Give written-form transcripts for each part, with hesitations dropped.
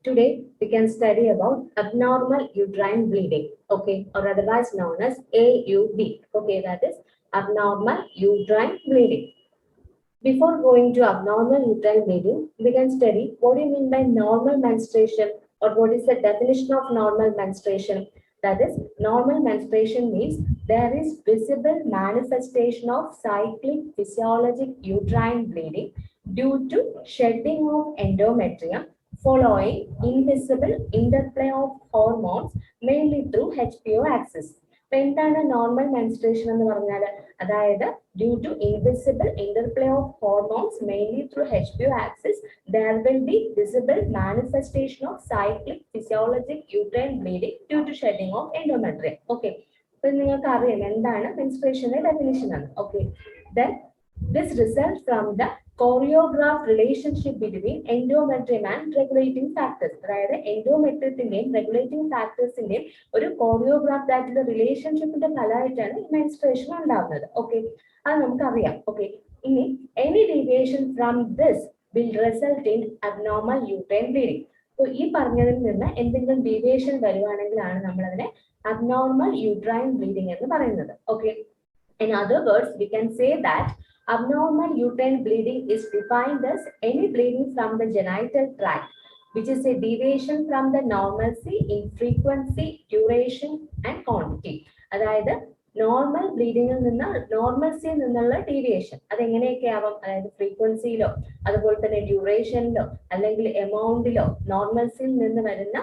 Today we can study about abnormal uterine bleeding, okay, or otherwise known as AUB, okay, that is abnormal uterine bleeding. Before going to abnormal uterine bleeding, we can study what do you mean by normal menstruation or what is the definition of normal menstruation. That is, normal menstruation means there is visible manifestation of cyclic physiologic uterine bleeding due to shedding of endometrium following invisible interplay of hormones mainly through HPO axis. ഇപ്പൊ എന്താണ് normal menstruation എന്ന് പറഞ്ഞാൽ അതായത് due to invisible interplay of hormones mainly through HPO axis there will be visible manifestation of cyclic physiologic uterine bleeding due to shedding of endometrium. Okay, അപ്പൊ നിങ്ങൾക്ക് അറിയാം എന്താണ് മെൻസ്ട്രേഷന്റെ definition ആണ്. Okay, then this results from the choreographed relationship between endometrium and regulating factors. അതായത് എൻഡോമെട്രിയത്തിന്റെയും regulating ഫാക്ടേഴ്സിന്റെയും ഒരു കോറിയോഗ്രാഫ്ഡ് ആയിട്ടുള്ള റിലേഷൻഷിപ്പിന്റെ ഫലമായിട്ടാണ് menstruation ഉണ്ടാകുന്നത്. ഓക്കെ, അത് നമുക്കറിയാം. ഓക്കെ, ഇനി any deviation from this will result in abnormal uterine bleeding. അപ്പോൾ ഈ പറഞ്ഞതിൽ നിന്ന് എന്തെങ്കിലും ഡീവിയേഷൻ വരുവാണെങ്കിലാണ് നമ്മൾ അതിനെ abnormal uterine bleeding എന്ന് പറയുന്നത്. Okay, in other words we can say that abnormal uterine bleeding is defined as any bleeding from the genital tract which is a deviation from the normalcy in frequency, duration and quantity. അതായത് normal ബ്ലീഡിങ്ങിൽ നിന്ന് നോർമൽസിയിൽ നിന്നുള്ള deviation അതെങ്ങനെയൊക്കെ ആവാം, അതായത് ഫ്രീക്വൻസിയിലോ അതുപോലെ തന്നെ ഡ്യൂറേഷനിലോ അല്ലെങ്കിൽ എമൗണ്ടിലോ നോർമൽസിയിൽ നിന്ന് വരുന്ന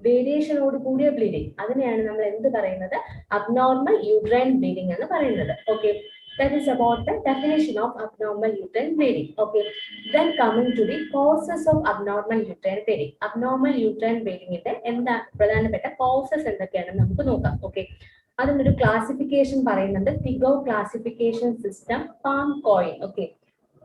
വേരിയേഷനോട് കൂടിയ ബ്ലീഡിങ് അതിനെയാണ് നമ്മൾ എന്ത് പറയുന്നത്, അബ്നോർമൽ യൂട്രൈൻ ബ്ലീഡിംഗ് എന്ന് പറയുന്നത്. Okay, that is about the definition of abnormal uterine bleeding. Okay, then coming to the causes of abnormal uterine bleeding. Abnormal uterine bleeding ന്റെ എന്താ പ്രധാനപ്പെട്ട causes എന്തൊക്കെയാണെന്ന് നമുക്ക് നോക്കാം. ഓക്കെ, അതിനൊരു ക്ലാസിഫിക്കേഷൻ പറയുന്നുണ്ട്, FIGO classification system PALM COEIN. Okay,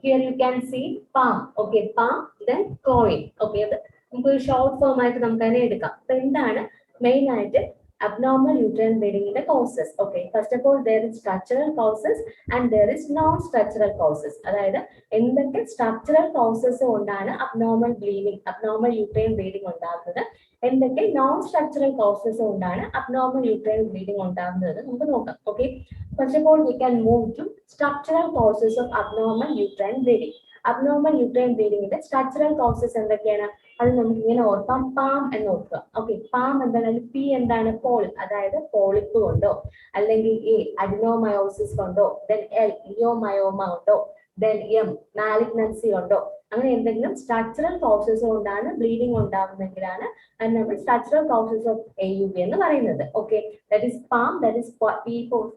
here you can see PALM. Okay, PALM then COEIN. Okay, അത് നമുക്ക് ഒരു ഷോർട്ട് ഫോം ആയിട്ട് നമുക്ക് അതിനെ എടുക്കാം. അപ്പൊ എന്താണ് മെയിൻ ആയിട്ട് abnormal uterine bleeding in the causes? Okay, first of all there is structural causes and there is non-structural causes. അതായത് എന്തൊക്കെ സ്ട്രക്ചറൽ കോസസ് കൊണ്ടാണ് abnormal bleeding, abnormal uterine bleeding ഉണ്ടാകുന്നത്, എന്തൊക്കെ നോൺ സ്ട്രക്ചറൽ കോസസ് കൊണ്ടാണ് abnormal uterine bleeding ഉണ്ടാകുന്നത് നമുക്ക് നോക്കാം. Okay, first of all we can move to structural causes of abnormal uterine bleeding. Abnormal uterine bleeding ന്റെ സ്ട്രക്ചറൽ കോസസ് എന്തൊക്കെയാണ് അത് നമുക്ക് ഇങ്ങനെ ഓർക്കാം, പാം എന്ന് ഓർക്കുക. ഓക്കെ, പാം എന്താണ്, പി എന്താണ്, പോൾ, അതായത് പോളിപ്പ് കൊണ്ടോ അല്ലെങ്കിൽ എ അഡിനോമയോസിസ് കൊണ്ടോ, ദെൻ എൽ ലിയോമയോമ കൊണ്ടോ, ദെൻ എം മാലിഗ്നൻസി കൊണ്ടോ, അങ്ങനെ എന്തെങ്കിലും സ്ട്രക്ചറൽ കോസസ് കൊണ്ടാണ് ബ്ലീഡിംഗ് ഉണ്ടാകുന്നെങ്കിലാണ് അത് നമ്മൾ സ്ട്രക്ചറൽ കോസസ് ഓഫ് AUB എന്ന് പറയുന്നത്. Okay, that is PAM, that is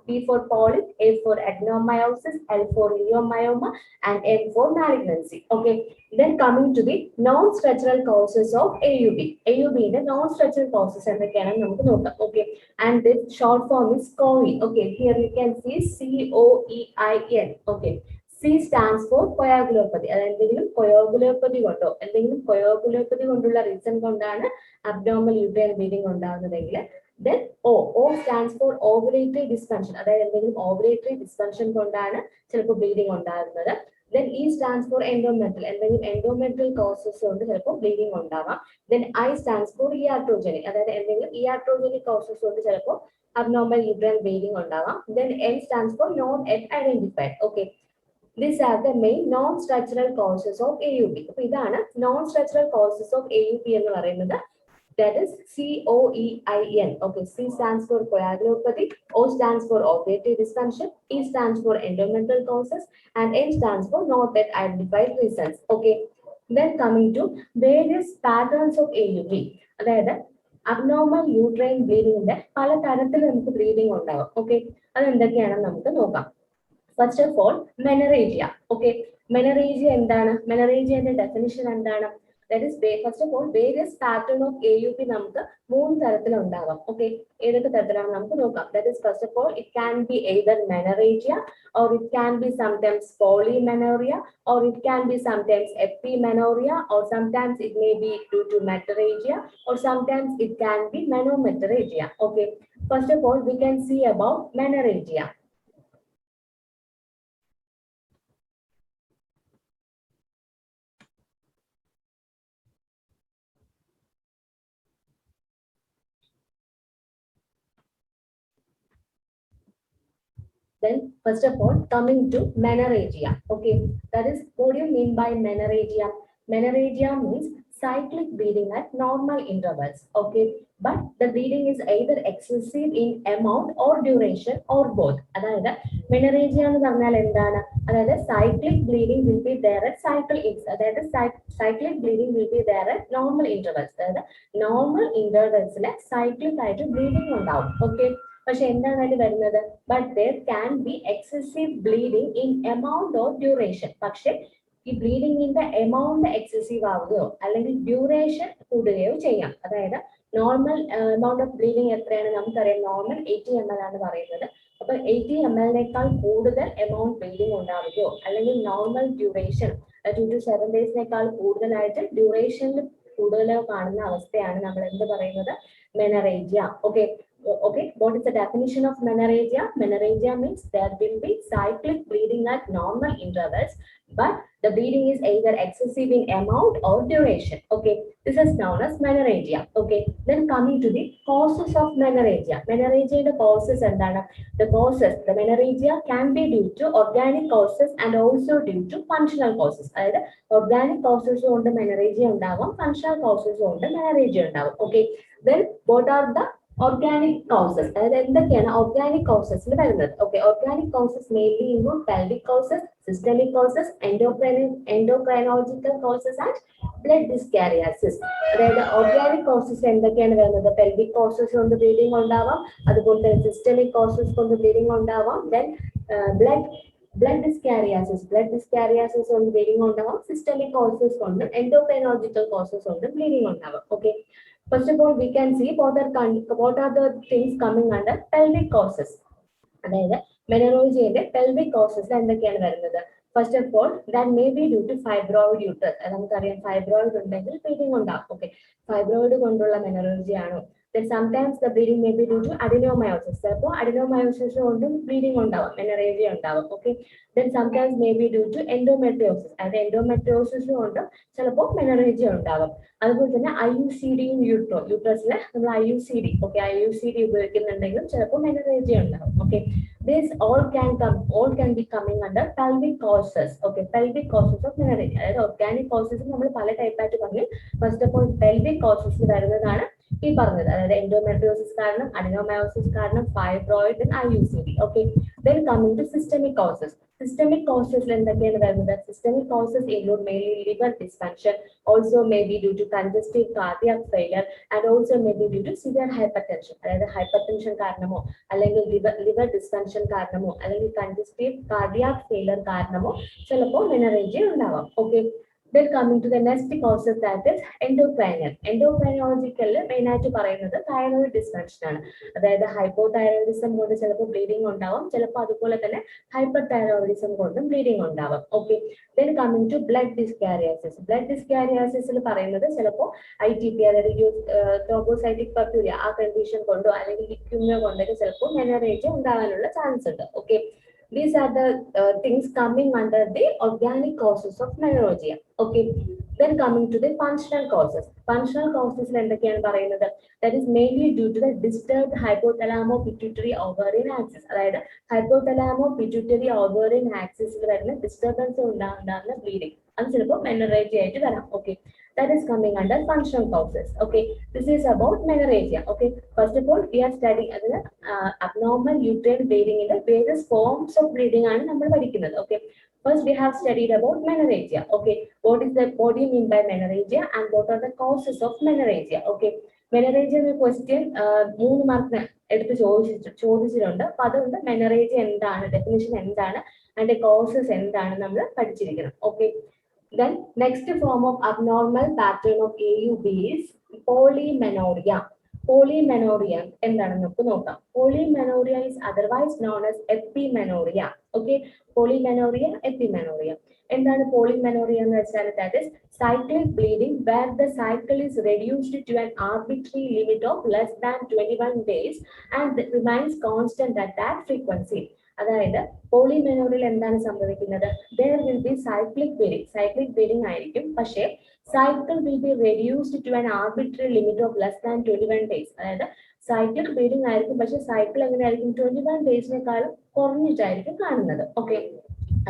P for polyp, A for adenomyosis, L for leiomyoma and M for malignancy. Okay, then coming to the non-structural causes of AUB. AUB ന്റെ non-structural causes എന്തൊക്കെയാണെന്ന് നമുക്ക് നോക്കാം. Okay, and this short form is COEIN. Okay, here you can see COEIN. Okay, C stands for coagulopathy. അതായത് എന്തെങ്കിലും കൊയോഗുലോപ്പതി കൊണ്ടോ എന്തെങ്കിലും കൊയോഗുലോപ്പതി കൊണ്ടുള്ള reason കൊണ്ടാണ് abnormal uterine bleeding ഉണ്ടാകുന്നതെങ്കിൽ then O stands for ovulatory dysfunction. അതായത് എന്തെങ്കിലും ovulatory dysfunction കൊണ്ടാണ് ചിലപ്പോൾ ബ്ലീഡിംഗ് ഉണ്ടാകുന്നത്. then E stands for endometrial. എന്തെങ്കിലും endometrial causes കൊണ്ട് ചിലപ്പോൾ ബ്ലീഡിംഗ് ഉണ്ടാവാം. then I stands for iatrogenic. അതായത് എന്തെങ്കിലും iatrogenic causes കൊണ്ട് ചിലപ്പോൾ abnormal uterine bleeding ഉണ്ടാവാം. then N stands for not yet identified. Okay, these are the main non-structural causes of AUB. അപ്പോൾ ഇതാണ് non-structural causes of AUB എന്ന് പറയുന്നത്. That is COEIN. Okay, C stands for coagulopathy, O stands for ovulatory dysfunction, E stands for endometrial causes, and N stands for not yet identified reasons. Okay, then coming to various patterns of AUB. അതായത് abnormal uterine bleeding ന്റെ പല തരത്തിൽ നമുക്ക് bleeding ഉണ്ടാകും. Okay, അത് എന്തൊക്കെയാണെന്ന് നമുക്ക് നോക്കാം. First of all, menorrhagia. Okay, menorrhagia എന്താണ്, മെനറേജിയന്റെ ഡെഫിനിഷൻ എന്താണ്, that is first of all various pattern of AUB നമുക്ക് മൂന്ന് തരത്തിൽ ഉണ്ടാകാം. ഓക്കെ, ഏതൊക്കെ തരത്തിലാണ് നമുക്ക് നോക്കാം. that is first of all it can be either menorrhagia or it can be sometimes polymenorrhea or it can be sometimes epimenorrhea or sometimes it may be due to metorrhagia or sometimes it can be menometorrhagia. Okay, first of all we can see about menorrhagia. Then first of all, coming to menorrhagia. Okay, that is, what do you mean by menorrhagia? Menorrhagia means cyclic bleeding at normal intervals. Okay, but the bleeding is either excessive in amount or duration or both. അതായത് മെനറേജിയ എന്ന് പറഞ്ഞാൽ എന്താണ്? അതായത് cyclic bleeding will be there at അതായത് cyclic bleeding will be there at normal intervals. അതായത് normal ഇന്റർവെൽസിൽ cyclic ആയിട്ട് bleeding ഉണ്ടാവും. Okay, പക്ഷെ എന്താണ് അതിൽ വരുന്നത്? But there can be excessive bleeding in amount or duration. പക്ഷെ ഈ ബ്ലീഡിങ്ങിന്റെ എമൗണ്ട് എക്സസീവ് ആവുകയോ അല്ലെങ്കിൽ ഡ്യൂറേഷൻ കൂടുകയോ ചെയ്യാം. അതായത് നോർമൽ എമൗണ്ട് ഓഫ് ബ്ലീഡിംഗ് എത്രയാണ്? നമുക്കറിയാം, നോർമൽ 80 ml ആണ് പറയുന്നത്. അപ്പൊ 80 ml കൂടുതൽ എമൗണ്ട് ബ്ലീഡിംഗ് ഉണ്ടാവുകയോ അല്ലെങ്കിൽ നോർമൽ ഡ്യൂറേഷൻ 2 to 7 days കൂടുതലായിട്ട് ഡ്യൂറേഷനിൽ കൂടുതലോ കാണുന്ന അവസ്ഥയാണ് നമ്മൾ എന്ത് പറയുന്നത്? Menorrhagia. Okay, what is the definition of menorrhagia? Menorrhagia means there will be cyclic bleeding at normal intervals, but the bleeding is either excessive in amount or duration. Okay, this is known as menorrhagia. Okay, then coming to the causes of menorrhagia. Menorrhagia the causes endana? The menorrhagia can be due to organic causes and also due to functional causes. അതായത് organic causes കൊണ്ട് menorrhagia ഉണ്ടാവാം, functional causes കൊണ്ട് menorrhagia ഉണ്ടാവാം. Okay, then what are the organic causes? അതായത് എന്തൊക്കെയാണ് organic causes വരുന്നത്? Okay, organic causes mainly include pelvic causes, systemic causes, endocrinological causes and blood dyskaryosis. അതായത് organic causes എന്തൊക്കെയാണ് വരുന്നത്? pelvic causes കൊണ്ട് ബ്ലീഡിംഗ് ഉണ്ടാവാം, അതുപോലെ തന്നെ systemic causes കൊണ്ട് ബ്ലീഡിംഗ് ഉണ്ടാവാം, then blood dyskaryosis കൊണ്ട് ബ്ലീഡിംഗ് ഉണ്ടാവാം, systemic causes കൊണ്ട് endocrinological causes കൊണ്ട് ബ്ലീഡിംഗ് ഉണ്ടാവാം. Okay, first of all, we can see what are the things coming under pelvic causes. അതായത് മെനറോജിയന്റെ pelvic causes എന്തൊക്കെയാണ് വരുന്നത്? First of all, that may be due to fibroid uterus. നമുക്കറിയാം, fibroid ഉണ്ടെങ്കിൽ bleeding ഉണ്ടാവും. Okay, fibroid കൊണ്ടുള്ള മെനറോജി ആണോ? Then sometimes the bleeding may be due to adenomyosis. ചിലപ്പോൾ adenomyosis കൊണ്ടും ബ്ലീഡിംഗ് ഉണ്ടാവും, മെനറേജിയ ഉണ്ടാവും. Okay, then sometimes may be due to endometriosis. അതായത് എൻഡോമെട്രിയോസിസ് കൊണ്ടും ചിലപ്പോൾ മെനറേജിയ ഉണ്ടാവും. അതുപോലെ തന്നെ IUCDയും യൂട്രസിൽ നമ്മൾ IUCD ഉപയോഗിക്കുന്നുണ്ടെങ്കിലും ചിലപ്പോൾ മെനറേജിയ ഉണ്ടാവും. Okay, this all can be coming under pelvic causes. Okay, pelvic causes of menorrhagia. അതായത് organic causes നമ്മൾ പല ടൈപ്പ് ആയിട്ട് പറഞ്ഞു. First of all, pelvic causes വരുന്നതാണ് ഈ പറഞ്ഞത്. അതായത് endometriosis കാരണം, adenomyosis കാരണം, fibroid and IUCD. Okay, then coming to systemic causes. Systemic causes എന്തൊക്കെയാണ് വരുന്നത്? Systemic causes include mainly liver dysfunction, also may be due to congestive cardiac failure and also may be due to severe hypertension. അതായത് hypertension കാരണമോ അല്ലെങ്കിൽ liver dysfunction കാരണമോ അല്ലെങ്കിൽ congestive cardiac failure കാരണമോ ചിലപ്പോൾ മെനറേജിയ ഉണ്ടാവാം. Okay, then coming to the next causes, that is endocrine. Endocrinological main ആയിട്ട് പറയുന്നത് തൈറോയിഡ് ഡിസ്ഫങ്ഷൻ ആണ്. അതായത് ഹൈപ്പോതൈറോയിഡിസം കൊണ്ട് ചിലപ്പോൾ ബ്ലീഡിംഗ് ഉണ്ടാവും, ചിലപ്പോൾ അതുപോലെ തന്നെ ഹൈപ്പർ തൈറോയിഡിസം കൊണ്ടും ബ്ലീഡിംഗ് ഉണ്ടാവും. Okay, then coming to blood dyskaryosis. blood dyskaryosis പറയുന്നത് ചിലപ്പോൾ ITP, അതായത് thrombocytic purpura, ആ കണ്ടീഷൻ കൊണ്ടോ അല്ലെങ്കിൽ ലിക്യൂമിയ കൊണ്ടൊക്കെ ചിലപ്പോൾ മെനറേജിയ ഉണ്ടാവാനുള്ള ചാൻസ് ഉണ്ട്. Okay, these are the things coming under the organic causes of menorrhagia. Okay, then coming to the functional causes. Functional causes എന്തൊക്കെയാണ് പറയുന്നത്? That is mainly due to the disturbed hypothalamo-pituitary ovarian axis. അതായത് hypothalamo-pituitary ovarian axis വരുന്ന disturbance ഉണ്ടാകുന്ന bleeding, അത് ചിലപ്പോൾ മെനറേജിയ ആയിട്ട് വരാം. Okay, that is coming under functional causes. Okay, this is about menorrhagia. Okay, first of all, we are studying abnormal uterine bleeding in the various forms of bleeding ആണ് നമ്മൾ പഠിക്കുന്നത്. Okay, first we have studied about menorrhagia. Okay, what do you mean by menorrhagia and what are the causes of menorrhagia? Okay, menorrhagia എന്ന question 3 മാർക്കിന് എടുത്ത് ചോദിച്ചിട്ടുണ്ട്. അപ്പൊ അതുകൊണ്ട് മെനറേജിയ എന്താണ്, ഡെഫിനിഷൻ എന്താണ്, അതിന്റെ കോസസ് എന്താണ് നമ്മൾ പഠിച്ചിരിക്കണം. Okay, then next form of abnormal pattern of AUB is polymenorrhea. Polymenorrhea എന്താണെന്ന് നമുക്ക് നോക്കാം. Polymenorrhea is otherwise known as epimenorrhea. Okay, polymenorrhea, epimenorrhea. എന്താണ് polymenorrhea എന്ന് വെച്ചാൽ? that is cyclic bleeding where the cycle is reduced to an arbitrary limit of less than 21 days and remains constant at that frequency. അതായത് പോളിമെനോറിയൽ എന്താണ് സംഭവിക്കുന്നത്? there will be cyclic bleeding ആയിരിക്കും, പക്ഷേ cycle will be reduced to an arbitrary limit of less than 21 days. അതായത് cyclic bleeding ആയിരിക്കും, പക്ഷെ cycle എങ്ങനെയായിരിക്കും 21 ഡേയ്സിനേക്കാളും കുറഞ്ഞിട്ടായിരിക്കും കാണുന്നത്. ഓക്കെ,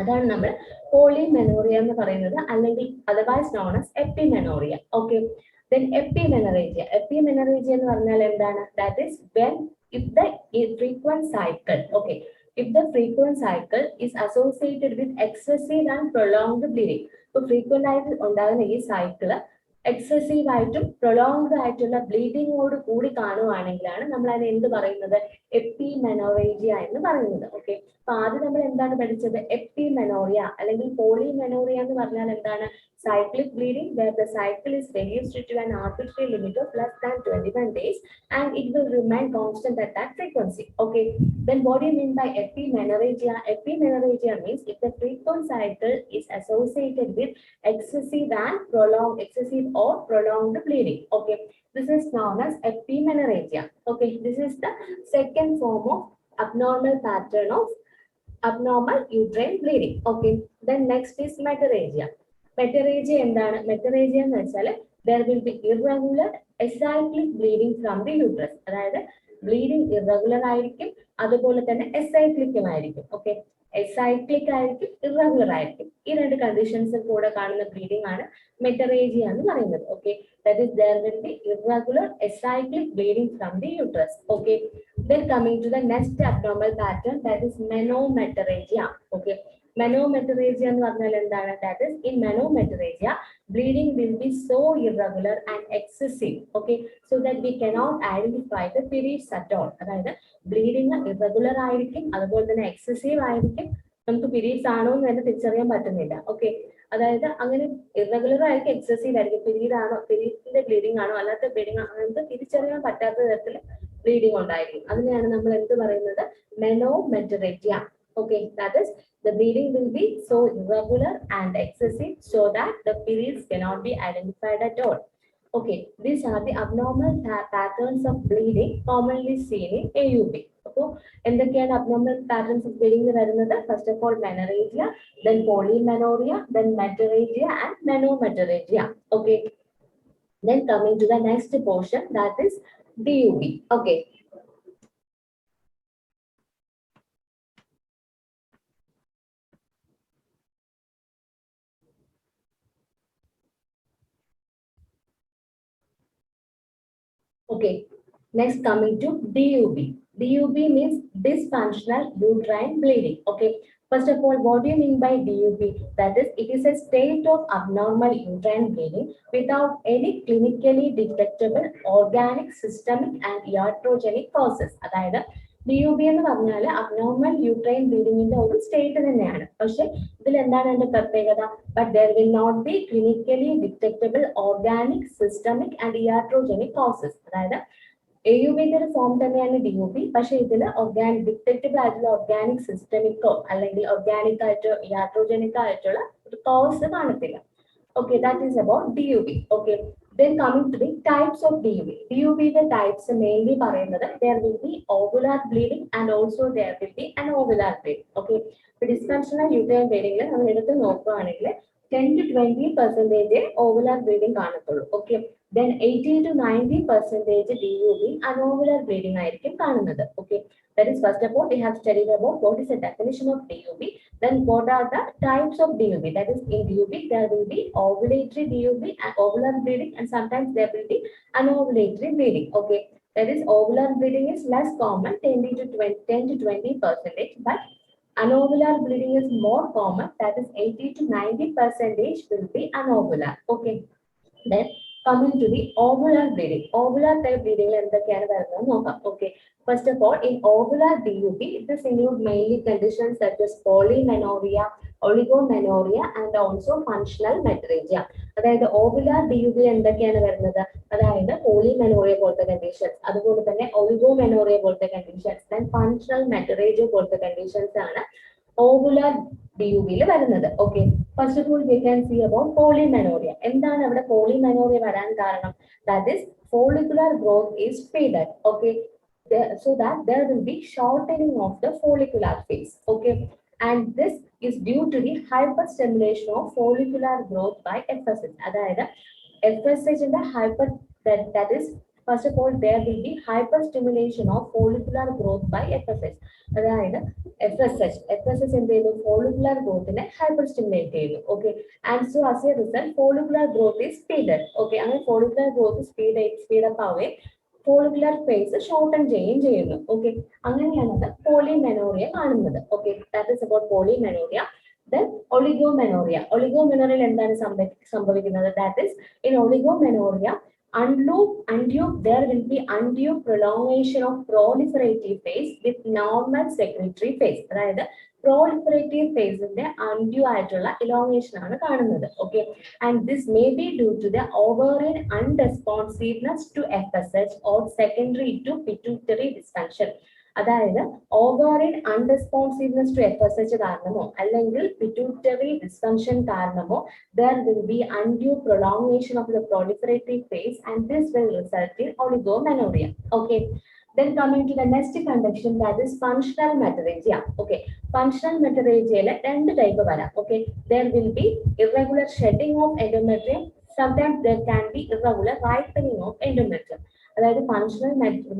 അതാണ് നമ്മൾ പോളിമെനോറിയ എന്ന് പറയുന്നത്, അല്ലെങ്കിൽ otherwise known as epimenorrhoea. Okay, then epimenorrhagia എന്ന് പറഞ്ഞാൽ എന്താണ്? That is when if the frequent cycle, okay, if the frequent cycle is associated with excessive and prolonged bleeding. So frequent ആയിട്ട് ഉണ്ടാകുന്ന ഈ സൈക്കിള് എക്സസീവ് ആയിട്ടും പ്രൊലോങ്ഡ് ആയിട്ടുള്ള ബ്ലീഡിങ്ങോട് കൂടി കാണുവാണെങ്കിലാണ് നമ്മൾ അതിനെ എന്ത് പറയുന്നത്? എപ്പിമെനോറേജിയ എന്ന് പറയുന്നത്. ഓക്കെ, അപ്പൊ ആദ്യം നമ്മൾ എന്താണ് പഠിച്ചത്? എപ്പിമെനോറിയ അല്ലെങ്കിൽ പോളിമെനോറിയ എന്ന് പറഞ്ഞാൽ എന്താണ്? Cyclic bleeding where the cycle is reduced to an arbitrary limit of less than 21 days and it will remain constant at that frequency. Okay, then what do you mean by epimenorrhagia? Epimenorrhagia means if the frequent cycle is associated with excessive or prolonged bleeding. Okay, this is known as epimenorrhagia. Okay, this is the second form of abnormal pattern of abnormal uterine bleeding. Okay, then next is metorrhagia. Metorrhagia എന്താണ്? Metorrhagia എന്ന് വെച്ചാൽ there will be irregular acyclic bleeding from the uterus. അതായത് bleeding irregular ആയിരിക്കും, അതുപോലെ തന്നെ എസൈക്ലിക്കും ആയിരിക്കും. Okay, acyclic ആയിരിക്കും, irregular ആയിരിക്കും. ഈ രണ്ട് കണ്ടീഷൻസിൽ കൂടെ കാണുന്ന ബ്ലീഡിംഗ് ആണ് മെറ്ററേജിയ എന്ന് പറയുന്നത്. Okay, that is there will be irregular acyclic bleeding from the uterus. Okay, then coming to the next abnormal pattern, that is menometorrhagia. Okay, menometorrhagia എന്ന് പറഞ്ഞാൽ എന്താണ്? That is in menometorrhagia bleeding will be so irregular and excessive, okay, so that we cannot identify the periods at all. അതായത് bleeding irregular ആയിരിക്കും, അതുപോലെ തന്നെ excessive ആയിരിക്കും, നമുക്ക് periods ആണോ എന്ന് തന്നെ തിരിച്ചറിയാൻ പറ്റുന്നില്ല. ഓക്കെ, അതായത് അങ്ങനെ ഇറഗുലർ ആയിരിക്കും, എക്സസീവ് ആയിരിക്കും, പീരീഡ് ആണോ, പീരീഡിന്റെ ബ്ലീഡിംഗ് ആണോ അല്ലാത്ത ബ്ലീഡിംഗ് ആണോ നമുക്ക് തിരിച്ചറിയാൻ പറ്റാത്ത തരത്തിൽ ബ്ലീഡിംഗ് ഉണ്ടായിരിക്കും. അതിനെയാണ് നമ്മൾ എന്ത് പറയുന്നത്? മെനോമെറ്ററേജിയ. Okay, that is the bleeding will be so irregular and excessive so that the periods cannot be identified at all. Okay, these are the abnormal patterns of bleeding commonly seen in AUB. So, എന്തൊക്കെയാണ് abnormal patterns of bleeding വരുന്നത്? First of all, menorrhagia, then polymenorrhea, then metorrhagia and menometorrhagia. Okay, then coming to the next portion, that is DUB. Okay. Okay, next coming to DUB. DUB means dysfunctional uterine bleeding. Okay, first of all, what do you mean by DUB? That is, it is a state of abnormal uterine bleeding without any clinically detectable organic, systemic and iatrogenic causes. അതായത് DUB എന്ന് പറഞ്ഞാൽ abnormal uterine ബ്ലീഡിങ്ങിന്റെ ഒരു state തന്നെയാണ്. പക്ഷെ ഇതിൽ എന്താണ് അതിന്റെ പ്രത്യേകത? But there will not be clinically detectable organic, systemic and iatrogenic causes. അതായത് AUBന്റെ ഒരു ഫോം തന്നെയാണ് DUB, പക്ഷെ ഇതിൽ ഓർഗാനിക് ഡിറ്റക്റ്റബിൾ ആയിട്ടുള്ള ഓർഗാനിക്, സിസ്റ്റമിക്കോ അല്ലെങ്കിൽ ഓർഗാനിക് ആയിട്ടോ ഇയാട്രോജനിക് ആയിട്ടുള്ള ഒരു കോസ് കാണത്തില്ല. Okay, that is about DUB. Okay, then coming to the types of DUB. DUB the types mainly പറയുന്നത് there will be ovular bleeding and also there will be anovular bleeding. Okay, the dysfunctional uterine bleeding നമ്മൾ എടുത്ത് നോക്കുകയാണെങ്കിൽ 10 to 20% ovular bleeding കാണത്തുള്ളൂ. Okay, then 80 to 90% DUB anovular bleeding ആയിരിക്കും കാണുന്നത്. Okay, that is first of all we have studied about what is the definition of DUB. Then what are the types of DUB? That is, in DUB there will be ovulatory DUB and ovular bleeding, and sometimes there will be anovulatory bleeding. Okay, that is, ovular bleeding is less common, 10 to 20%, but anovular bleeding is more common, that is 80 to 90% will be anovular. Okay, then coming to the ovular bleeding. Ovular type bleeding എന്തൊക്കെയാണ് വരുന്നത് നോക്കാം. Okay, first of all, in ovular DUB, this includes mainly conditions such as polymenorrhea, oligomenorrhea and also functional metorrhagia. അതായത് ovular DUB എന്തൊക്കെയാണ് വരുന്നത്? അതായത് polymenorrhea പോലത്തെ conditions, അതുപോലെ തന്നെ oligomenorrhea പോലത്തെ കണ്ടീഷൻസ്, then functional metorrhagia പോലത്തെ കണ്ടീഷൻസ് ആണ് ovular DUB യിൽ വരുന്നത്. Okay, first of all we can see about polymenorrhea. എന്താണ് അവിടെ polymenorrhea വരാൻ കാരണം? That is, follicular growth is speeded. Okay, so that there will be shortening of the follicular phase. Okay, and this is due to the hyperstimulation of follicular growth by FSH. അതായത് FSH ന്റെ that is First of all, there will be hyperstimulation of follicular growth by FSH. അതായത് FSH എന്ത് ചെയ്യുന്നു, follicular growth നെ hyperstimulate ചെയ്യുന്നു. Okay, and so as a result follicular growth is speeded. Okay, അങ്ങനെ follicular growth speed up ആവുകയും follicular phase shorten ചെയ്യുന്നു. Okay, അങ്ങനെയാണ് അത് polymenorrhea കാണുന്നത്. Okay, that is about polymenorrhea. Then oligomenorrhea. Oligomenorrhea എന്താണ് സംഭവിക്കുന്നത്? That is, in oligomenorrhea, there will be undue prolongation of proliferative phase with normal secretory phase. അതായത് proliferative phase ന്റെ undue ആയിട്ടുള്ള elongation ആണ് കാണുന്നത്. Okay, and this may be due to the ovarian unresponsiveness to FSH or secondary to pituitary dysfunction. അതായത് ovarian അൺറെസ്പോൺസീവ്നെസ് to FSH കാരണമോ അല്ലെങ്കിൽ pituitary dysfunction കാരണമോ there will be undue prolongation of the proliferative phase and this will result in oligomenorrhea. Okay, then coming to the next condition, that is functional metarrhagia. Okay, functional metarrhagia രണ്ട് type വരാം. Okay, there will be irregular shedding of endometrium. Sometimes there can be irregular ripening of endometrium. അതായത് functional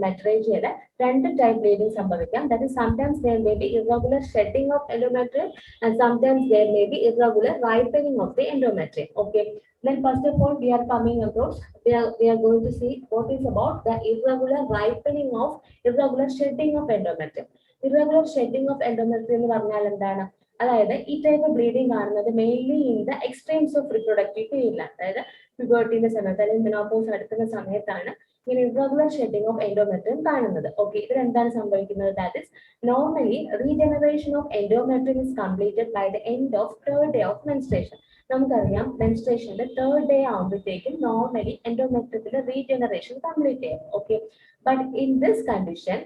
മെട്രേജിയയുടെ രണ്ട് type bleeding സംഭവിക്കാം. That is, sometimes there may be irregular shedding of endometrium and sometimes there may be irregular ripening of the endometrium. Okay, then first of all we are coming across, we are going to see what is about the irregular ripening of irregular shedding of endometrium. Irregular shedding of endometrium എന്ന് പറഞ്ഞാൽ എന്താണ്? അതായത് ഈ type bleeding കാണുന്നത് mainly in the extremes of reproductive period, അതായത് പ്യൂബർട്ടിന്റെ സമയത്ത് അല്ലെങ്കിൽ menopause അടുക്കുന്ന സമയത്താണ് ഇങ്ങനെ irregular shedding of endometrium കാണുന്നത്. Okay, ഇതിൽ എന്താണ് സംഭവിക്കുന്നത്? That is, normally regeneration of endometrium is completed by the end of third day of menstruation. നമുക്കറിയാം മെൻസ്ട്രേഷന്റെ തേർഡ് ഡേ ആകുമ്പോഴത്തേക്കും നോർമലി എൻഡോമെട്രിയത്തിന്റെ റീജനറേഷൻ കംപ്ലീറ്റ് ചെയ്യും. Okay, but in this condition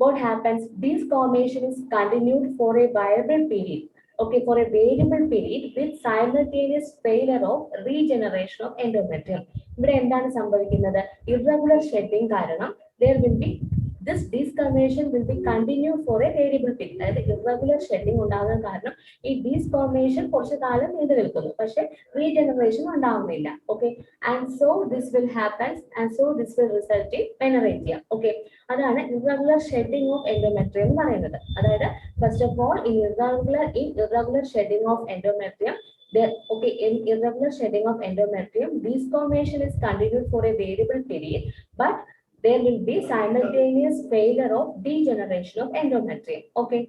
what happens, this formation is continued for a variable period. Okay, for a variable period with simultaneous failure of regeneration of endometrium. ഇവിടെ എന്താണ് സംഭവിക്കുന്നത്? irregular shedding കാരണം there will be this disformation will be continued for a variable period. അതായത് irregular shedding ഉണ്ടാകുന്ന കാരണം ഈ disformation കുറച്ച് കാലം നീണ്ടു നിൽക്കുന്നു, പക്ഷെ റീജനറേഷൻ ഉണ്ടാവുന്നില്ല. Okay, and so this will happens and so this will result in menorrhagia. Okay, അതാണ് irregular shedding of endometrium എന്ന് പറയുന്നത്. അതായത് first of all in irregular shedding of endometrium, in irregular shedding of endometrium, disformation is continued for a variable period, but there will be simultaneous failure of degeneration of endometrium. Okay,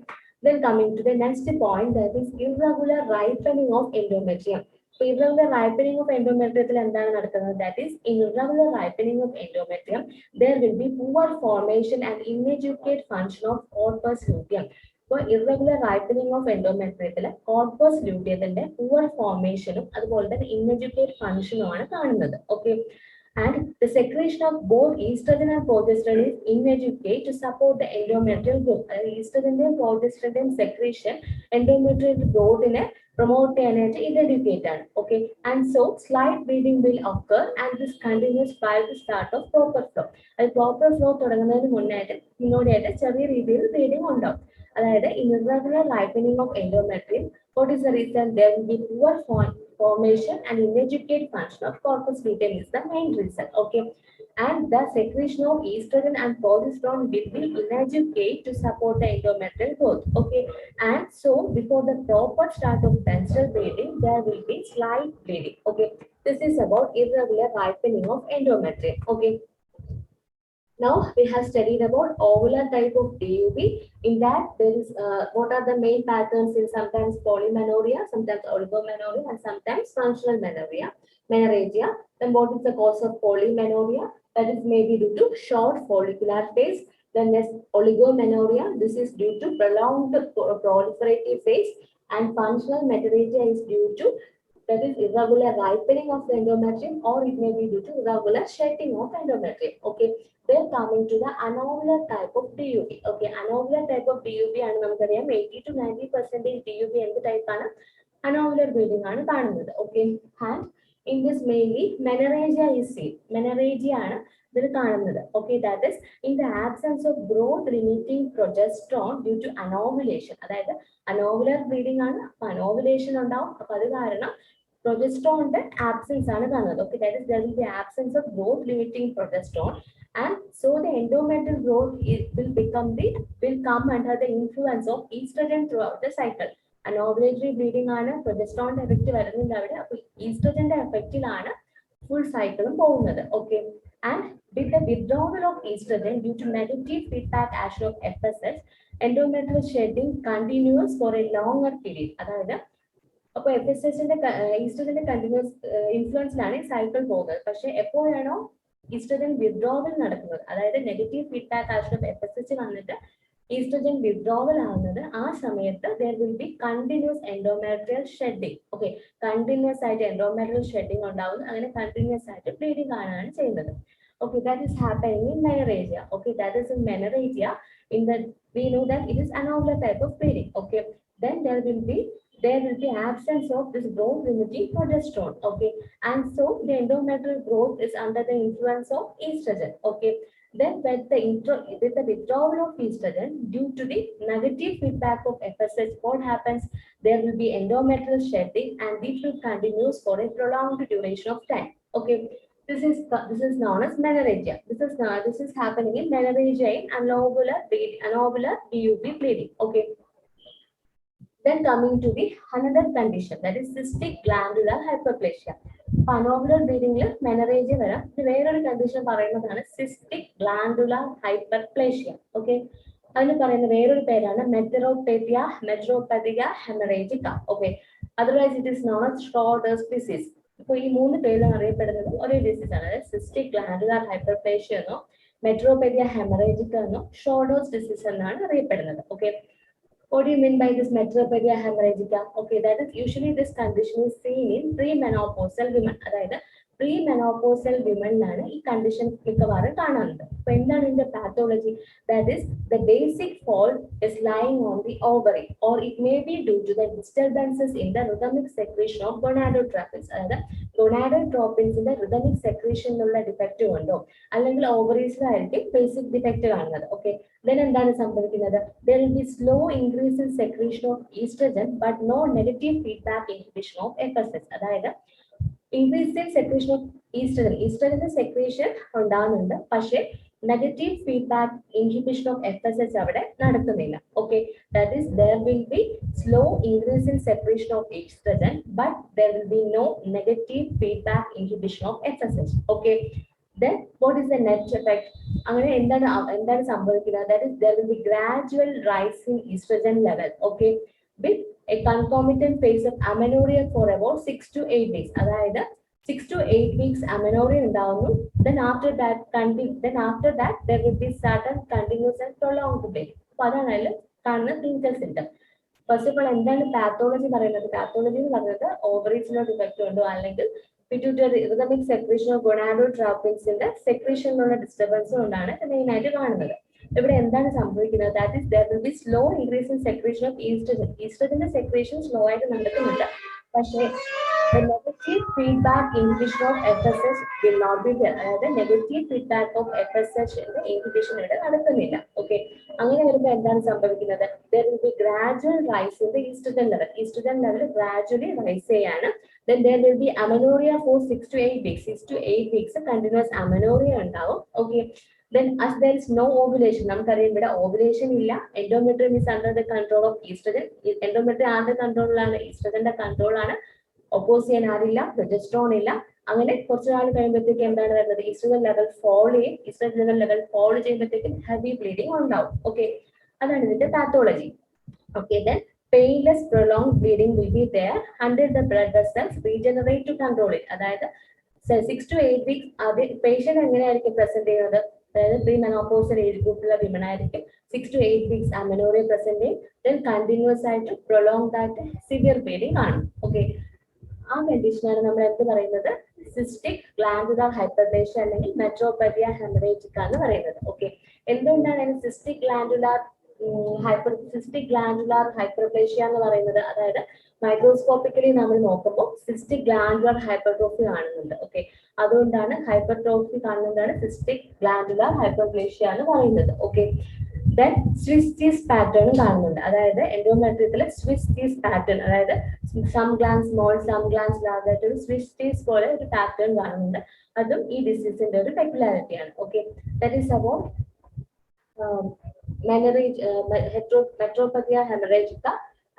then coming to the next point, that is irregular ripening of endometrium. So irregular ripening of endometrium endana nadakkunnathu? That is, in irregular ripening of endometrium there will be poor formation and inadequate function of corpus luteum. So irregular ripening of endometrium corpus luteuminte poor formation അതുപോലെ തന്നെ inadequate function ആണ് കാണുന്നത്. Okay, and the secretion of both estrogen and progesterone is inadequate to support the endometrial growth. Estrogen and progesterone secretion endometrial growth in a promote energy inadequate. Okay, and so slight bleeding will occur and this continues by the start of proper flow. Proper flow തുടങ്ങുന്നതിന് മുന്നോടിയായിട്ട് ചെറിയ രീതിയിൽ bleeding ഉണ്ടാവും. അതായത് irregular ripening of endometrium, what is the reason? There will be poor formation and inadequate function of corpus luteum is the main reason. Okay, and the secretion of estrogen and progesterone will be inadequate to support the endometrial growth. Okay, and so before the proper start of menstrual bleeding there will be slight bleeding. Okay, this is about irregular ripening of endometrium. Okay, now we have studied about ovular type of DUB. In that there is what are the main patterns in sometimes polymenorrhea, sometimes oligomenorrhea, and sometimes functional menorrhagia. Then what is the cause of polymenorrhea? That is maybe due to short follicular phase. Then next, oligomenorrhea, this is due to prolonged proliferative phase, and functional menorrhagia is due to, that is, irregular ripening of the endometrium, or it may be due to irregular shedding of endometrium. Okay, then coming to the anovular type of DUB. Okay, anovular type of DUB ആണ് നമുക്കറിയാം 80 to 90% DUB എന്ത് type ആണ്? anovular bleeding ആണ് കാണുന്നത്. Okay, and in this mainly menorrhagia is seen. menorrhagia ആണ് ഇതിൽ കാണുന്നത്. Okay, that is in the absence of growth limiting progesterone due to anovulation. അതായത് anovular bleeding ആണ്, anovulation ഉണ്ടാവും. അപ്പോൾ അത് കാരണം പ്രൊജസ്ട്രോണിന്റെ ആബ്സെൻസ് ആണ് കാണുന്നത്. Okay, that is there will be absence of growth limiting progesterone, and so the endometrial growth will come under the influence of estrogen throughout the cycle. And ovulatory bleeding ആണ് പ്രൊജസ്ട്രോണിന്റെ effect വരുന്നില്ല അവിടെ. അപ്പോൾ ഈസ്ട്രജന്റെ എഫക്റ്റിലാണ് full സൈക്കിളും പോകുന്നത്. Okay, and with the withdrawal of estrogen due to negative feedback action of FSH, endometrial shedding continues for a longer period. അതായത് അപ്പോൾ FSHന്റെ ഈസ്ട്രജന്റെ continuous ഇൻഫ്ലുവൻസിലാണ് ഈ cycle പോകുന്നത്. പക്ഷെ എപ്പോഴാണോ ഈസ്ട്രജൻ വിത്ഡ്രോവൽ നടക്കുന്നത്, അതായത് negative feedback action of FSH വന്നിട്ട് ഈസ്ട്രജൻ വിത്ഡ്രോവൽ ആവുന്നത്, ആ സമയത്ത് there will be continuous endometrial shedding. Okay, continuous ആയിട്ട് എൻഡോമെട്രിയൽ ഷെഡിങ് ഉണ്ടാവുന്നു, അങ്ങനെ കണ്ടിന്യൂസ് ആയിട്ട് ബ്ലീഡിങ് കാണുകയാണ് ചെയ്യുന്നത്. Okay, that is happening in menorrhagia. Okay, that is in menorrhagia. In that we know that it is anormal type of bleeding. Okay, then there will be absence of this growth limiting progesterone. Okay, and so the endometrial growth is under the influence of estrogen. Okay, then with the withdrawal of estrogen due to the negative feedback of FSH, what happens? There will be endometrial shedding, and this will continue for a prolonged duration of time. Okay. This is known as menorrhagia. This is happening in menorrhagia in anovullar BUB bleeding. Okay. Then coming to the another condition, that is cystic glandular hyperplasia. Anovullar bleeding il menorrhagia varam. വേറൊരു condition പറയുന്നതാണ് cystic glandular hyperplasia. Okay. അതിന് പറയുന്ന വേറൊരു പേരാണ് meteropathica hemorrhagica. Okay. Otherwise it is known as Schroeder's disease. അപ്പോൾ ഈ മൂന്ന് പേരിലും അറിയപ്പെടുന്നത് ഒരേ ഡിസീസ് ആണ്. അതായത് സിസ്റ്റിക് ഗ്ലാൻഡുലാർ ഹൈപ്പർപ്ലേഷ്യ എന്നോ മെട്രോപെരിയ ഹെമറേജിക്ക എന്നോ ഷോർഡേഴ്സ് ഡിസീസ് എന്നാണ് അറിയപ്പെടുന്നത്. Okay, what do you mean by this metroperia hemorrhagica? Okay, that is usually this condition is seen in premenopausal women. അതായത് premenopausal womenലാണ് ഈ കണ്ടീഷൻ മിക്കവാറും കാണുന്നത്. അപ്പോൾ എന്താണ് ഇതിന്റെ pathology? That is the basic fault is lying on the ovary, or it may be due to the disturbances in the rhythmic secretion of gonadotropins. അതായത് gonadotropinsiന്റെ rhythmic secretionനുള്ള defect കൊണ്ടോ അല്ലെങ്കിൽ ഓവറീസിലായിരിക്കും ബേസിക് ഡിഫക്റ്റ് കാണുന്നത്. ഓക്കെ, then എന്താണ് സംഭവിക്കുന്നത്? There will be slow increase in secretion of estrogen but no negative feedback inhibition of FSH. അതായത് increasing secretion of estrogen secretion ഉണ്ടാകുന്നുണ്ട്, പക്ഷേ negative feedback inhibition of FSH അവിടെ നടക്കുന്നില്ല. Okay, that is there will be slow increase in secretion of estrogen but there will be no negative feedback inhibition of FSH. Okay, then what is the net effect? അങ്ങനെ എന്താണ് സംഭവിക്കുന്നത്? That is there will be gradual rise in estrogen level. Okay, with a concomitant phase of amenorrhea for about 6 to 8 weeks. അതായത് 6 to 8 weeks amenorrhea ഉണ്ടാവുന്നു. Then after that there will be certain continuous and prolonged bleeding. അപ്പോൾ അതാണ് അതിൽ കാണുന്ന clinical symptom. First of all എന്താണ് pathology പറയുന്നത്? Pathology എന്ന് പറയുന്നത് ഓവറീസിനോ ഡിഫക്റ്റ് ഉണ്ടോ അല്ലെങ്കിൽ പിറ്റ്യൂട്ടറി റിതമിക് സെക്രീഷൻ ഓഫ് ഗൊണാഡോട്രോപ്പിൻസിന്റെ സെക്രീഷനിലുള്ള ഡിസ്റ്റർബൻസ് കൊണ്ടാണ് മെയിൻ ആയിട്ട് കാണുന്നത്. ഇവിടെ എന്താണ് സംഭവിക്കുന്നത്? That is there will be slow increase in secretion of estrogen. ഈസ്ട്രജന്റെ സെക്രീഷൻ സ്ലോ ആയിട്ട് നടക്കുന്നുണ്ട്, പക്ഷേ the negative feedback inhibition of FSH will not be there. അതായത് negative feedback of FSH inhibition ഇവിടെ നടക്കുന്നില്ല. ഓക്കെ, അങ്ങനെ വരുമ്പോൾ എന്താണ് സംഭവിക്കുന്നത്? There will be gradual rise in the estrogen level. Estrogen level gradually rise ചെയ്യാണ്. Then there will be amenorrhea for 6 to 8 weeks. 6 to 8 weeks continuous amenorrhea ഉണ്ടാവും. Okay, then as there is no ovulation, നമുക്കറിയാം ഇവിടെ ovulation ഇല്ല. endometrium is under the control of estrogen. endometrium ആരുടെ കൺട്രോളിലാണ്? ഈസ്ട്രജന്റെ കൺട്രോളാണ്. Oppose ചെയ്യാൻ ആരില്ല, progesterone ഇല്ല. അങ്ങനെ കുറച്ചു നാൾ കഴിയുമ്പോഴത്തേക്ക് എന്താണ് വരുന്നത്? ഈസ്ട്രജൻ ലെവൽ ഫോൾ ചെയ്യും. ഈസ്ട്രജൻ ലെവൽ ഫോൾ ചെയ്യുമ്പോഴത്തേക്കും ഹെവി ബ്ലീഡിംഗ് ഉണ്ടാവും. ഓക്കെ, അതാണ് ഇതിന്റെ pathology. Okay, then painless prolonged bleeding will be there until the blood vessels regenerate to control it. അതായത് 6 to 8 weeks അത് പേഷ്യന്റ് എങ്ങനെയായിരിക്കും പ്രസന്റ് ചെയ്യുന്നത്? അതായത് പ്രീമെനോപോസൽ ഏജ് ഗ്രൂപ്പിലുള്ള വിമൺ ആയിരിക്കും 6 to 8 weeks amenorrhea പ്രസന്റ് ചെയ്യും. then കണ്ടിന്യൂസ് ആയിട്ട് പ്രൊലോങ്ഡ് ആയിട്ട് സിവിയർ ബ്ലീഡിംഗ് കാണും. ഓക്കെ, ആ കണ്ടീഷനാണ് നമ്മൾ എന്ത് പറയുന്നത്? സിസ്റ്റിക് ഗ്ലാൻഡുലാർ ഹൈപ്പർപ്ലേഷ്യ അല്ലെങ്കിൽ മെട്രോപെരിയ ഹെമറേജിക്ക എന്ന് പറയുന്നത്. ഓക്കെ, എന്തുകൊണ്ടാണ് സിസ്റ്റിക് ഗ്ലാൻഡുലാർ ഹൈപ്പർപ്ലേഷ്യ എന്ന് പറയുന്നത്? അതായത് മൈക്രോസ്കോപ്പിക്കലി നമ്മൾ നോക്കുമ്പോൾ സിസ്റ്റിക് ഗ്ലാൻഡുലാർ ഹൈപ്പർട്രോഫി കാണുന്നുണ്ട്. ഓക്കെ, അതുകൊണ്ടാണ് ഹൈപ്പർട്രോഫി കാണുന്നതാണ് സിസ്റ്റിക് ഗ്ലാൻഡുലാർ ഹൈപ്പർപ്ലേഷ്യ എന്ന് പറയുന്നത്. Okay, then Swiss cheese pattern കാണുന്നുണ്ട്. അതായത് എൻഡോമെട്രിയത്തിലെ സ്വിസ് ചീസ് പാറ്റേൺ, അതായത് some glands small, some glands large ആയിട്ട് ഒരു സ്വിച്ച് പോലെ ഒരു പാറ്റേൺ കാണുന്നുണ്ട്. അതും ഈ ഡിസീസിന്റെ ഒരു പെക്യുലാരിറ്റി ആണ്. Okay, that is about metropathia hemorrhagica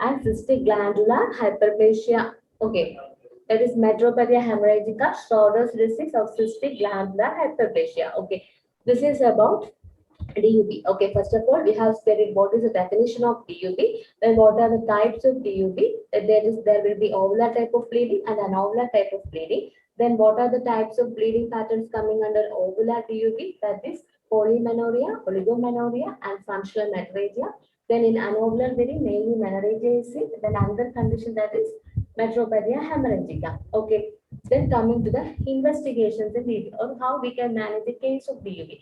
and cystic glandular hyperplasia. Okay, that is metropathia hemorrhagica, Schroeder's disease of cystic glandular hyperplasia. Okay, this is about DUB. Okay, first of all, we have studied what is the definition of DUB, then what are the types of DUB. There will be ovular type of bleeding and anovular type of bleeding. Then what are the types of bleeding patterns coming under ovular DUB? That is polymenorrhea, oligomenorrhea, and functional menorrhagia. Then in anovular bleeding, mainly menorrhagia is it. Then another condition, that is metropathia hemorrhagica. Okay, then coming to the investigations in DUB, or how we can manage the case of DUB.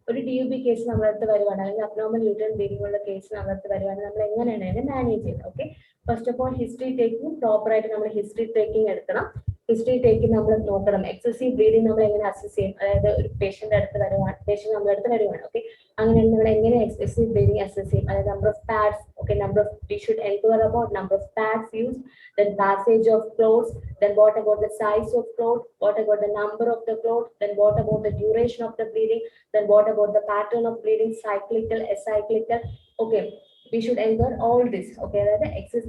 ഒരു DUB case നമ്മളടുത്ത് വരുവാണ്, അല്ലെങ്കിൽ abnormal uterine bleeding ഉള്ള case നമ്മളടുത്ത് വരുവാണെങ്കിൽ നമ്മൾ എങ്ങനെയാണ് അതിനെ മാനേജ് ചെയ്യുന്നത്? Okay, first of all history taking proper ആയിട്ട് നമ്മൾ ഹിസ്റ്ററി ടേക്കിംഗ് എടുക്കണം. ഹിസ്റ്ററി ടേക്കിംഗ് നമ്മൾ നോക്കണം. എക്സസീവ് ബ്ലീഡിംഗ് നമ്മൾ എങ്ങനെ അസസ് ചെയ്യും? അതായത് ഒരു പേഷ്യന്റ് നമ്മുടെ അടുത്ത് വരുവാണ്. ഓക്കെ, അങ്ങനെയാണ് നമ്മൾ എങ്ങനെ എക്സസീവ് ബ്ലീഡിംഗ് അസസ് ചെയ്യും? അതായത് number of pads, okay, we should enquire about number of pads used, then passage of clots, then what about the size of clot, what about the number of the clot, then what about the duration of the bleeding, then what about the pattern of bleeding, cyclical, acyclical. Okay, we should enquire all this. Okay,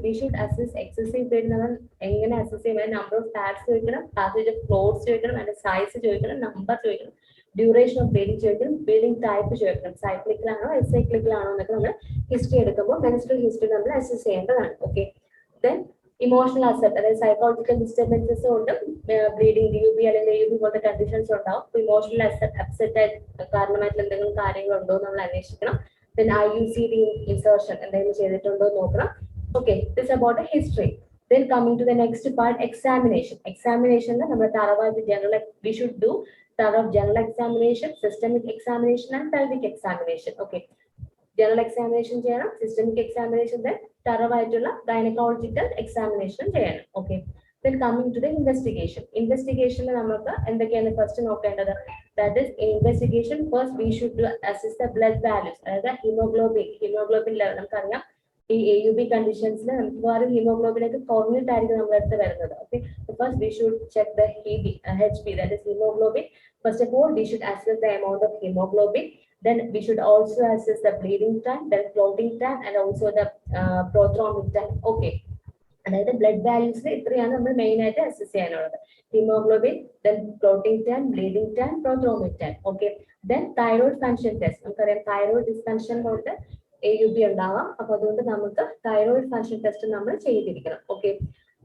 we should assess excessive bleeding. എങ്ങനെ assess ചെയ്യുമ്പോൾ number of pads ചോദിക്കണം, passage of clots ചോദിക്കണം, and size ചോദിക്കണം, number ചോദിക്കണം, duration of bleeding ചോദിക്കണം, bleeding type ചോദിക്കണം, cyclical ആണോ എസൈക്ലിക്കൽ ആണോ എന്നൊക്കെ നമ്മൾ ഹിസ്റ്ററി എടുക്കുമ്പോൾ മെൻസ്ട്രൽ ഹിസ്റ്ററി നമ്മൾ അസസ് ചെയ്യേണ്ടതാണ്. ഓക്കെ, ദെൻ ഇമോഷണൽ അസെപ്റ്റ്, അതായത് സൈക്കോളജിക്കൽ ഡിസ്റ്റർബൻസസ് കൊണ്ട് ബ്ലീഡിംഗ് DUB അല്ലെങ്കിൽ AUB പോലത്തെ കണ്ടീഷൻസ് ഉണ്ടാവും. ഇമോഷണൽ അപ്സെറ്റ് കാരണമായിട്ടുള്ള എന്തെങ്കിലും കാര്യങ്ങളുണ്ടോ എന്ന് നമ്മൾ അന്വേഷിക്കണം. ദെൻ IUCD ഇൻസേർഷൻ എന്തെങ്കിലും ചെയ്തിട്ടുണ്ടോ എന്ന് നോക്കണം. Okay, this about the history. Then coming to the next part, examination. Examination നമ്മൾ തറവായിട്ട് general we should do thorough general examination, systemic examination, and pelvic examination. Okay, general examination ചെയ്യണം, systemic examination, then thorough ആയിട്ടുള്ള gynecological examination ചെയ്യണം. Okay, then coming to the investigation. Investigation നമുക്ക് എന്തൊക്കെയാണ് first നോക്കേണ്ടത്? That is investigation. First we should assess the blood values, അതായത് haemoglobin level. നമുക്കറിയാം ഈ AUB കണ്ടീഷൻസിൽ നമുക്ക് ഹീമോഗ്ലോബിൻ ഒക്കെ കുറഞ്ഞിട്ടായിരിക്കും നമ്മുടെ അടുത്ത് വരുന്നത്. Okay, first we should check the HB, that is hemoglobin. First of all, we should assess the amount of hemoglobin. Then we should also assess the bleeding time, then clotting time, and also the prothrombin time. Okay, അതായത് blood വാല്യൂസിൽ ഇത്രയാണ് നമ്മൾ main ആയിട്ട് assess ചെയ്യാനുള്ളത്. Haemoglobin, then clotting time, bleeding time, prothrombin time. Okay, then thyroid function test. നമുക്കറിയാം thyroid dysfunction കൊണ്ട് AUB ഉണ്ടാവാം. അപ്പൊ അതുകൊണ്ട് നമുക്ക് തൈറോയിഡ് ഫങ്ഷൻ ടെസ്റ്റ് നമ്മൾ ചെയ്തിരിക്കണം. ഓക്കെ,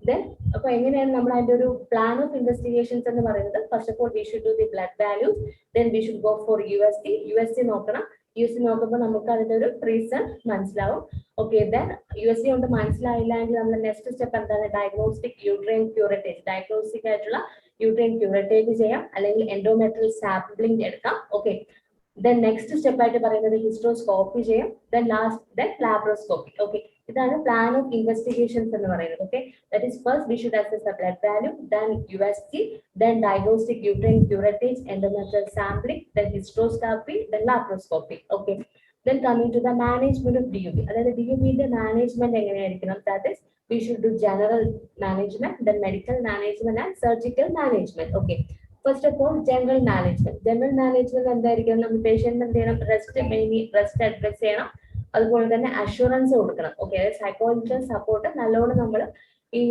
ദെൻ അപ്പൊ എങ്ങനെയാണ് നമ്മൾ അതിന്റെ ഒരു പ്ലാൻ ഓഫ് ഇൻവെസ്റ്റിഗേഷൻസ് എന്ന് പറയുന്നത്? First of all we should do the blood values, then we should go for USG നോക്കണം. USG നോക്കുമ്പോൾ നമുക്ക് അതിന്റെ ഒരു റീസൺ മനസ്സിലാവും. ഓക്കെ, ദെൻ USG കൊണ്ട് മനസ്സിലായില്ല എങ്കിൽ നമ്മൾ നെക്സ്റ്റ് സ്റ്റെപ്പ് എന്താണ്? ഡയഗ്നോസ്റ്റിക് യൂട്രൈൻ ക്യൂറേറ്റേജ്, ഡയഗ്നോസ്റ്റിക് ആയിട്ടുള്ള യൂട്രൈൻ ക്യൂറേറ്റേജ് ചെയ്യാം, അല്ലെങ്കിൽ എൻഡോമെട്രിയൽ സാമ്പിളിംഗ് എടുക്കാം. ഓക്കെ, then next step ആയിട്ട് പറയുന്നത് ഹിസ്റ്റോസ്കോപ്പി ചെയ്യാം, then ലാപ്രോസ്കോപ്പി. ഓക്കെ, ഇതാണ് പ്ലാൻ ഓഫ് ഇൻവെസ്റ്റിഗേഷൻസ് എന്ന് പറയുന്നത്. Okay, that is first we should assess the blood value, then USG, then diagnostic uterine curettage, endometrial sampling, then hysteroscopy, then laparoscopy. Okay, then coming to the management of DUB, അതായത് DUB ന്റെ management എങ്ങനെയായിരിക്കണം? That is we should do general management, then medical management, and surgical management. Okay, first of all, general management എന്തായിരിക്കും? നമ്മൾ patient എന്ത് ചെയ്യണം? Rest advice ചെയ്യണം, അതുപോലെ തന്നെ അഷുറൻസ് കൊടുക്കണം. ഓക്കെ, സൈക്കോളജിക്കൽ സപ്പോർട്ട് നല്ലോണം നമ്മൾ ഈ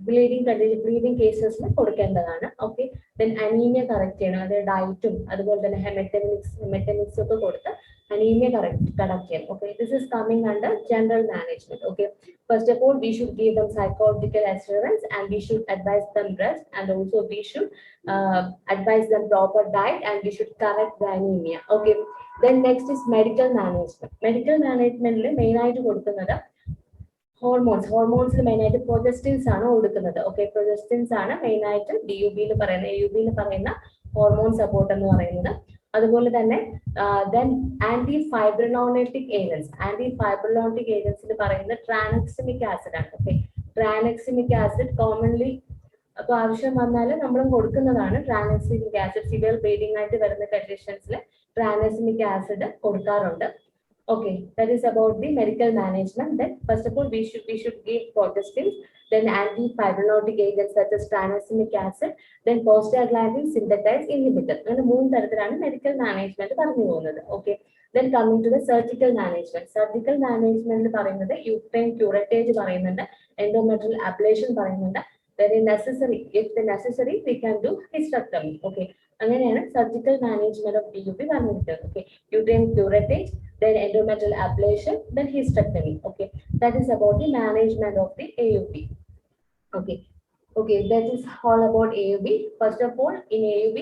ബ്ലീഡിംഗ് കേസസിന് കൊടുക്കേണ്ടതാണ്. ഓക്കെ, ദെൻ അനീമിയ കറക്റ്റ് ചെയ്യണം, അതായത് ഡയറ്റും അതുപോലെ തന്നെ ഹെമറ്റമിക്സ് ഒക്കെ കൊടുത്ത് anemia correction. Okay, this is coming under general management. Okay, first of all, we should give them psychological assurance, and we should advise them rest, and also we should advise them proper diet, and we should correct the anemia. Okay, then next is medical management. Medical management le main ആയിട്ട് കൊടുക്കുന്നത് ഹോർമോൺസിൽ main ആയിട്ട് പ്രൊജസ്റ്റിൻസ് ആണ് കൊടുക്കുന്നത്. Okay, പ്രൊജസ്റ്റിൻസ് ആണ് main ആയിട്ട് AUB പറയുന്ന hormone support എന്ന് പറയുന്നത്. അതുപോലെ തന്നെ then anti-fibrinolytic agents പറയുന്നത് tranexamic acid ആണ്. ഓക്കെ, tranexamic acid commonly അപ്പൊ ആവശ്യം വന്നാൽ നമ്മളും കൊടുക്കുന്നതാണ്. tranexamic acid സിവിയർ ബ്ലീഡിംഗ് ആയിട്ട് വരുന്ന കണ്ടീഷൻസിൽ tranexamic acid കൊടുക്കാറുണ്ട്. Okay, that is about the medical management. Then first of all, we should give progestins, then anti-fibrinotic agents such as tranexamic acid, then prostaglandin synthetase inhibitor. അങ്ങനെ മൂന്ന് തരത്തിലാണ് medical management പറഞ്ഞു പോകുന്നത്. Okay, then coming to the surgical management. Surgical management പറയുന്നത് uterine curettage പറയുന്നുണ്ട്, endometrial ablation പറയുന്നുണ്ട്. Then necessary, if the necessary, we can do hysterectomy. Okay, അങ്ങനെയാണ് surgical management of DUP പറഞ്ഞിരിക്കുന്നത്. Okay, uterine curettage, then endometrial ablation, then hysterectomy. Okay, that is about the management of the AUP. Okay, okay, that is all about AUP. First of all, in AUP,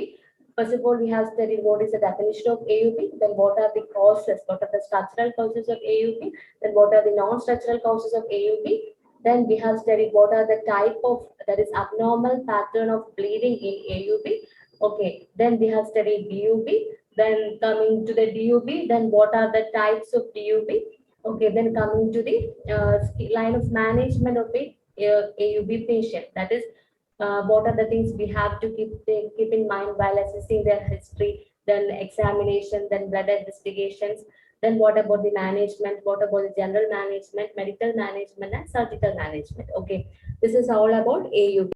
first of all, we have studied what is the definition of AUP, then what are the causes, what are the structural causes of AUP, then what are the non-structural causes of AUP. Then we have studied what are the type of, that is abnormal pattern of bleeding in AUP. Okay, then we have studied DUP. Then coming to the DUP, then what are the types of DUP? Okay, then coming to the line of management of the AUB patient. That is, what are the things we have to keep in mind while assessing their history, then examination, then blood investigations. Then what about the management? What about the general management, medical management, and surgical management? Okay, this is all about AUB.